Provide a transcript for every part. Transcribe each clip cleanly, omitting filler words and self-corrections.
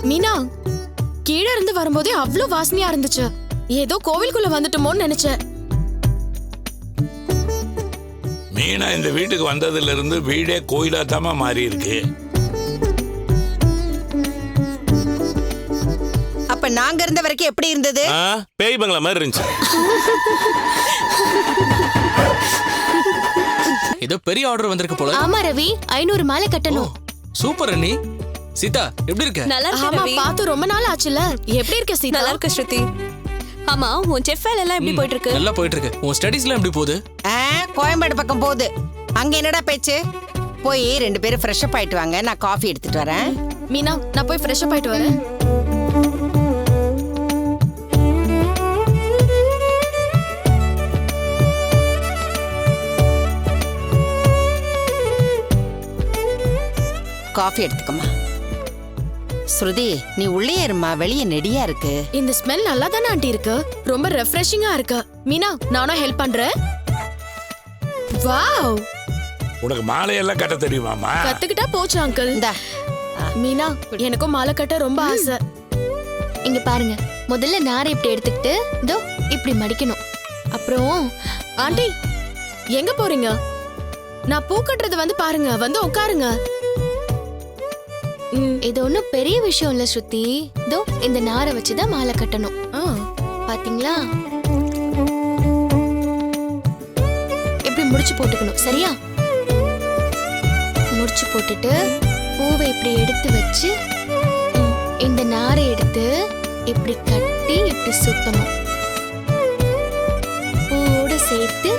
மீனா, கீழே இருந்து வரும்போதே அவ்ளோ வாசனையா இருந்துச்சு. ஏதோ கோவிலுக்குள்ள வந்துட்டோமோன்னு நினைச்சேன். மீனா இந்த வீட்டுக்கு வந்ததுல இருந்து வீடே கோயிலா தாமா மாறி இருக்கு. அப்ப நாங்க இருந்த வரைக்கும் எப்படி இருந்தது? பேய் பங்களா மாதிரி இருந்துச்சு. ஏதோ பெரிய ஆர்டர் வந்திருக்கு போல. ஆமா ரவி, 500 மாலை கட்டணும். சூப்பர் அண்ணி. சீதா எப்படி இருக்க? நல்லா ஆமா, இருக்கு ரவி. பார்த்து ரொம்ப நாள் ஆச்சுல. எப்படி இருக்க சீதா? நல்லா இருக்கு ஸ்ருதி. ஆமா, உன் செஃப் வேலை எல்லாம் எப்படி போயிட்டு இருக்கு? நல்லா போயிட்டு இருக்கு. உன் ஸ்டடீஸ்லாம் எப்படி போகுது? கோயம்பேடு பக்கம் போகுது. அங்க என்னடா பேச்சு? போய் 2 பேரும் ஃப்ரெஷ் அப் ஆயிட்டு வாங்க, நான் காஃபி எடுத்துட்டு வரேன். மீனா, நான் போய் ஃப்ரெஷ் அப் ஆயிட்டு வரேன். காஃபி எடுத்துக்கமா. ஸ்ருதி, நீ உள்ளே இருமா, வெளியே நெடியா இருக்கு. இந்த ஸ்மெல் நல்லா தானே ஆண்டி இருக்கு. ரொம்ப ரெஃப்ரெஷிங்கா இருக்கு. மீனா, நானும் ஹெல்ப் பண்றேன். வாவ், உனக்கு மாலையெல்லாம் கட்ட தெரியுமாமா? கத்துக்கிட்டா போச்சு அங்கிள். இந்தா. மீனா, எனக்கும் மாலை கட்ட ரொம்ப ஆசை. இங்க பாருங்க, முதல்ல நாரை இப்படி எடுத்துக்கிட்டு இதோ இப்படி மடிக்கணும். அப்புறம் ஆண்டி, எங்க போறீங்க? நான் பூ கட்டுறது வந்து பாருங்க, வந்து உட்காருங்க. இது ஒண்ணும் பெரிய விஷயம் இல்ல ஸ்ருதி. இதோ இந்த நாரை வச்சுதான் மாலை கட்டணும். பாத்தீங்களா? இப்படி முடிச்சு போட்டுக்கணும், சரியா? முடிச்சு போட்டுட்டு பூவை இப்படி எடுத்து வச்சு இந்த நாரை எடுத்து இப்படி கட்டி இப்படி சுத்தணும். பூவோட சேர்த்து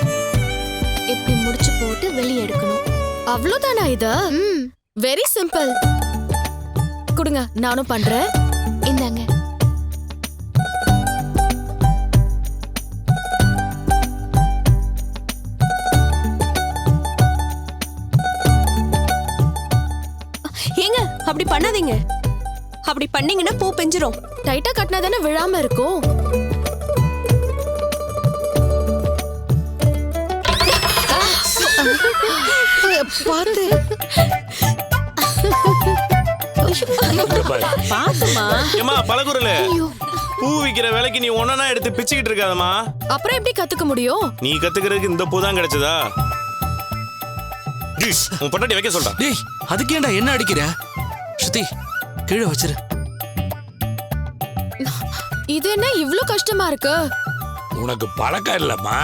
இப்படி முடிச்சு போட்டு வெளியே எடுக்கணும். அவ்வளவுதானா இது? Very simple. கொடுங்க, நானும் பண்றேன். இந்தாங்க. ஏங்க, அப்படி பண்ணாதீங்க. அப்படி பண்ணீங்கன்னா பூ பிஞ்சிரும். டைட்டா கட்டினா தானே விழாம இருக்கும். பாத்து பாத்துமா. ஏமா பழகுறல, பூ விக்கிற வேலைக்கு நீ ஒன்னா எடுத்து பிச்சுக்கிட்டு இருக்காதம்மா. அப்புறம் எப்படி கத்துக்க முடியும்? நீ கத்துக்கிறதுக்கு இந்த பூ தான் கிடைச்சதா? உன் பொண்டாட்டி வைக்க சொல்றா. டேய், அதுக்கு ஏன்டா என்ன அடிக்கிற? ஸ்ருதி, கீழே வச்சிரு. இது என்ன இவ்ளோ கஷ்டமா இருக்கு? உனக்கு பழக்கம் இல்லம்மா.